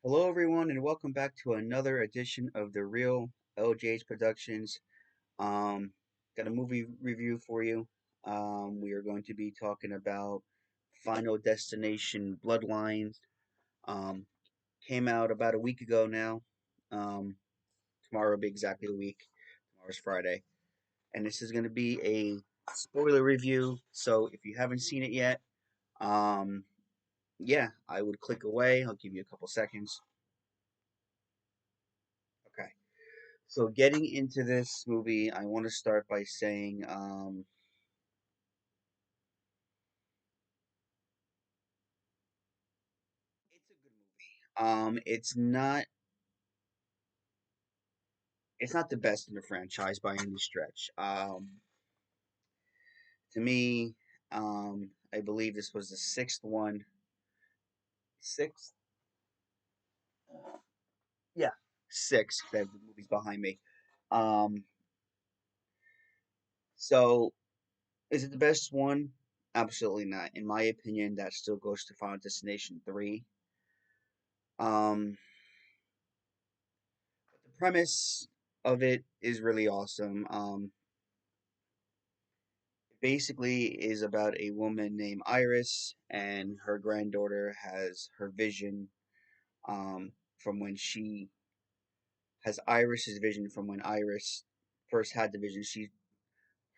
Hello, everyone, and welcome back to another edition of the Real LJ's Productions. Um, got a movie review for you. We are going to be talking about Final Destination Bloodlines. Um, Came out about a week ago now. Um, Tomorrow will be exactly a week. Tomorrow's Friday, and this is going to be a spoiler review. So if you haven't seen it yet, um, yeah, I would click away. I'll give you a couple seconds. Okay. So getting into this movie, I want to start by saying it's a good movie. It's not the best in the franchise by any stretch. To me, I believe this was the sixth one. Sixth, yeah, sixth. That the movie's behind me. Um, so is it the best one? Absolutely not. In my opinion, that still goes to Final Destination 3. Um, the premise of it is really awesome. Basically is about a woman named Iris, and her granddaughter has her vision from when she has Iris's vision from when Iris first had the vision.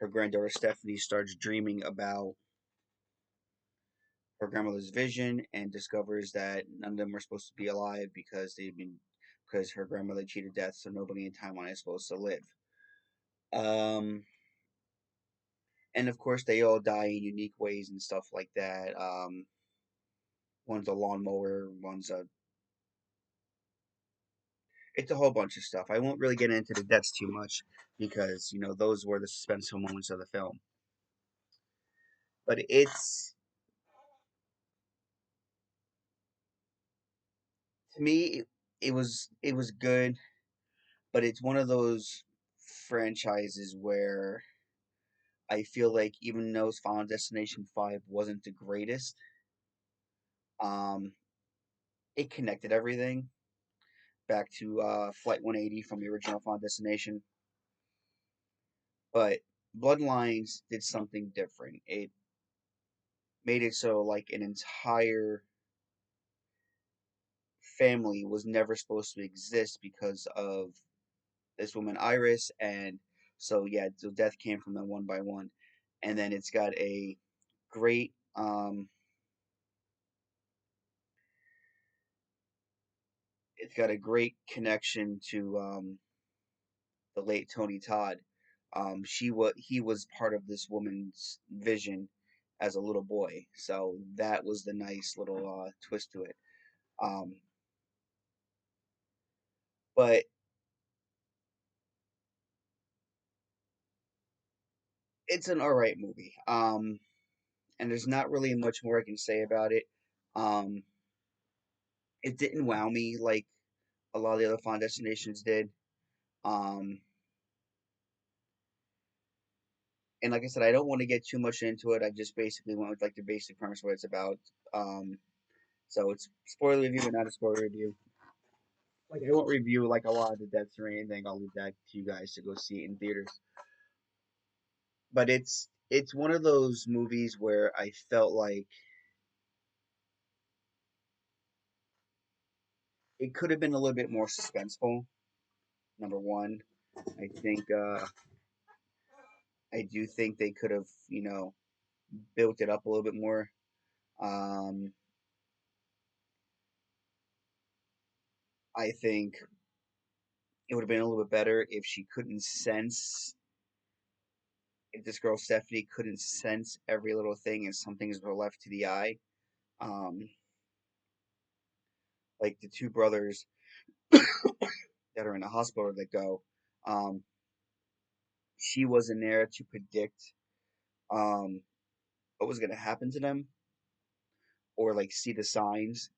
Her granddaughter Stephanie starts dreaming about her grandmother's vision and discovers that none of them are supposed to be alive because her grandmother cheated death, so nobody in Taiwan is supposed to live. Um, and of course, they all die in unique ways and stuff like that. One's a lawnmower, it's a whole bunch of stuff. I won't really get into the deaths too much because those were the suspenseful moments of the film. But to me it was good, but it's one of those franchises where I feel like even though Final Destination 5 wasn't the greatest, um, it connected everything back to Flight 180 from the original Final Destination. But Bloodlines did something different. It made it so like an entire family was never supposed to exist because of this woman Iris, and so yeah, so death came from them one by one, and then great it's got a great connection to the late Tony Todd. He was part of this woman's vision as a little boy, so that was the nice little twist to it. Um, but it's an alright movie. And there's not really much more I can say about it. Um, it didn't wow me like a lot of the other Final Destinations did. Um, and like I said, I don't want to get too much into it. I just basically went with like the basic premise of what it's about. Um, so it's spoiler review, but not a spoiler review. Like I won't review like a lot of the deaths or anything. I'll leave that to you guys to go see it in theaters. But it's one of those movies where I felt like it could have been a little bit more suspenseful. Number one, I think I do think they could have built it up a little bit more. Um, I think it would have been a little bit better if this girl Stephanie couldn't sense every little thing and some things were left to the eye. Um, like the two brothers that are in the hospital that go, um, she wasn't there to predict um, what was going to happen to them or like see the signs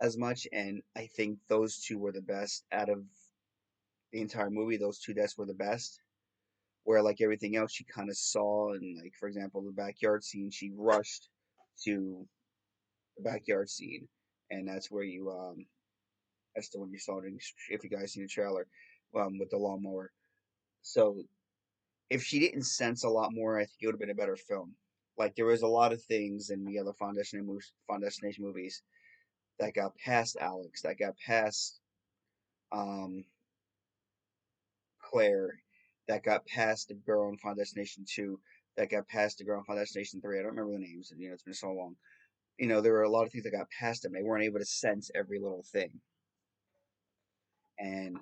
as much. And I think those two were the best out of the entire movie, those two deaths were the best. Where like everything else she kind of saw, and like for example the backyard scene, she rushed to the backyard scene, and that's where you that's the one you saw if you guys seen the trailer, with the lawnmower. So if she didn't sense a lot more, I think it would have been a better film. Like there was a lot of things in the other Fond Destination movies that got past Alex, that got past um, Claire, that got past the girl in Final Destination 2, that got past the girl in Final Destination 3. I don't remember the names, it's been so long. There were a lot of things that got past them. They weren't able to sense every little thing. And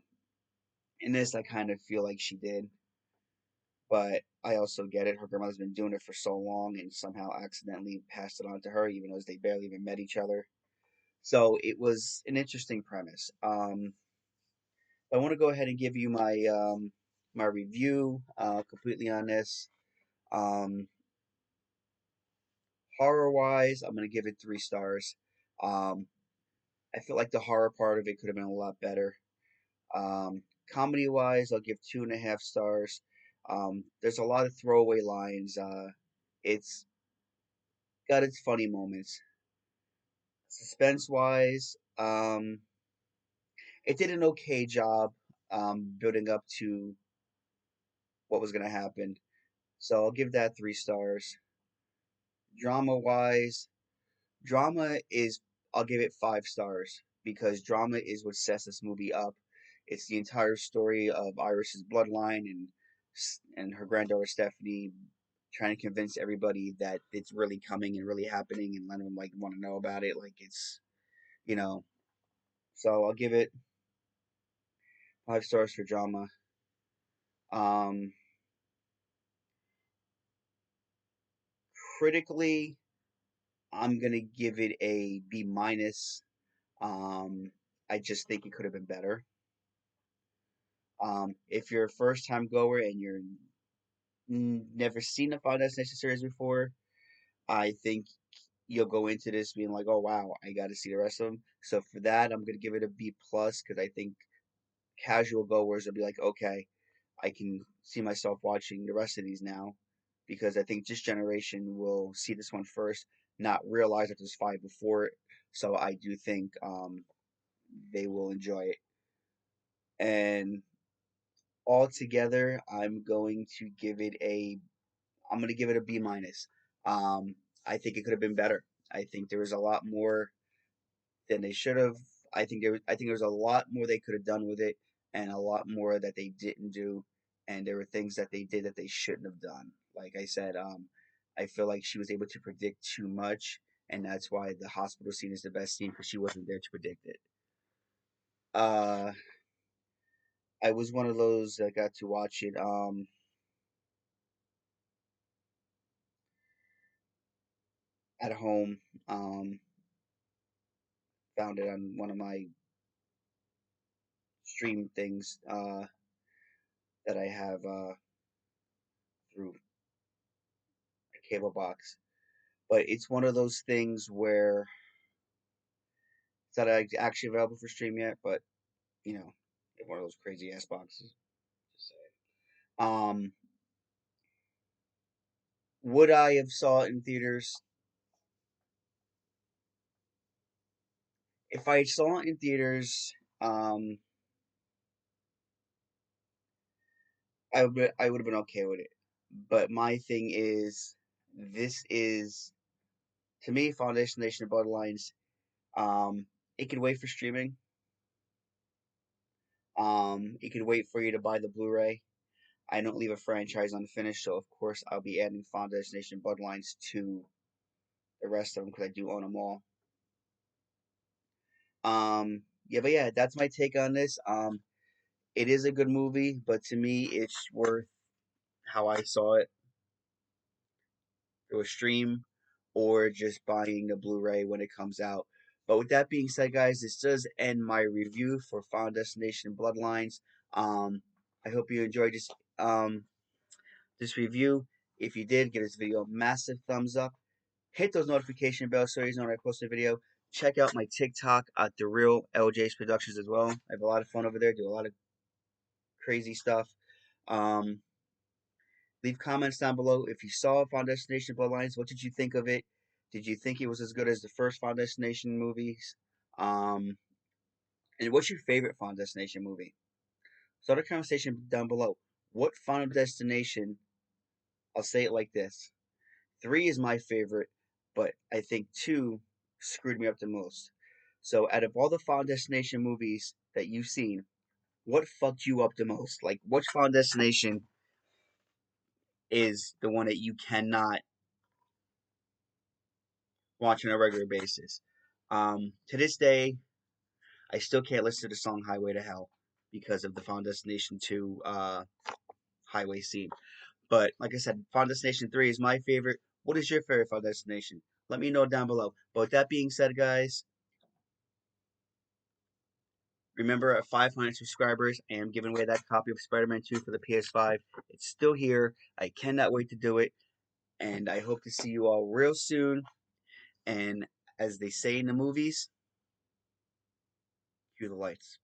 in this, I kind of feel like she did. But I also get it. Her grandmother's been doing it for so long and somehow accidentally passed it on to her, even though they barely even met each other. So it was an interesting premise. I want to go ahead and give you my review completely on this. Um, Horror wise, I'm gonna give it 3 stars. Um, I feel like the horror part of it could have been a lot better. Comedy wise, I'll give 2.5 stars. There's a lot of throwaway lines. It's got its funny moments. Suspense wise, it did an okay job building up to what was gonna happen. So I'll give that 3 stars. Drama wise, drama is I'll give it 5 stars because drama is what sets this movie up. It's the entire story of Iris's bloodline and her granddaughter Stephanie trying to convince everybody that it's really coming and really happening and letting them like want to know about it like it's you know. So I'll give it 5 stars for drama. Um Critically, I'm gonna give it a B minus. I just think it could have been better. If you're a first time goer and you're never seen the Final Destination series before, I think you'll go into this being like, oh wow, I got to see the rest of them. So for that, I'm gonna give it a B plus because I think casual goers will be like, okay, I can see myself watching the rest of these now, because I think this generation will see this one first, not realize that there's 5 before it. So I do think they will enjoy it. And altogether, I'm going to give it a B minus. Um, I think it could have been better. I think there was a lot more than they should have. I think there was a lot more they could have done with it, and a lot more that they didn't do. And there were things that they did that they shouldn't have done. Like I said, I feel like she was able to predict too much, and that's why the hospital scene is the best scene because she wasn't there to predict it. Uh, I was one of those that got to watch it at home. Um, Found it on one of my stream things that I have through a cable box. But it's one of those things where it's not actually available for stream yet, but one of those crazy ass boxes. Just say. Would I have saw it in theaters? If I saw it in theaters, um, I would have been okay with it. But my thing is, this is to me, Foundation Nation of Bloodlines. Um, it could wait for streaming. It could wait for you to buy the Blu-ray. I don't leave a franchise unfinished, so of course I'll be adding Final Destination Bloodlines to the rest of them because I do own them all. Yeah, but yeah, that's my take on this. It is a good movie, but to me, it's worth how I saw it through a stream or just buying the Blu-ray when it comes out. But with that being said, guys, this does end my review for Final Destination Bloodlines. Um, I hope you enjoyed this review. If you did, give this video a massive thumbs up. Hit those notification bells so you know when I post a video. Check out my TikTok at The Real LJ's Productions as well. I have a lot of fun over there. Do a lot of crazy stuff. Um, Leave comments down below if you saw Final Destination Bloodlines. What did you think of it? Did you think it was as good as the first Final Destination movies? Um, and what's your favorite Final Destination movie? Start a conversation down below. What Final Destination? I'll say it like this: 3 is my favorite, but I think 2 screwed me up the most. So, out of all the Final Destination movies that you've seen, what fucked you up the most? Like, which Final Destination is the one that you cannot watch on a regular basis? To this day, I still can't listen to the song Highway to Hell because of the Final Destination 2 highway scene. But like I said, Final Destination 3 is my favorite. What is your favorite Final Destination? Let me know down below. But with that being said, guys, remember at 500 subscribers, I am giving away that copy of Spider-Man 2 for the PS5. It's still here. I cannot wait to do it. And I hope to see you all real soon. And as they say in the movies, cue the lights.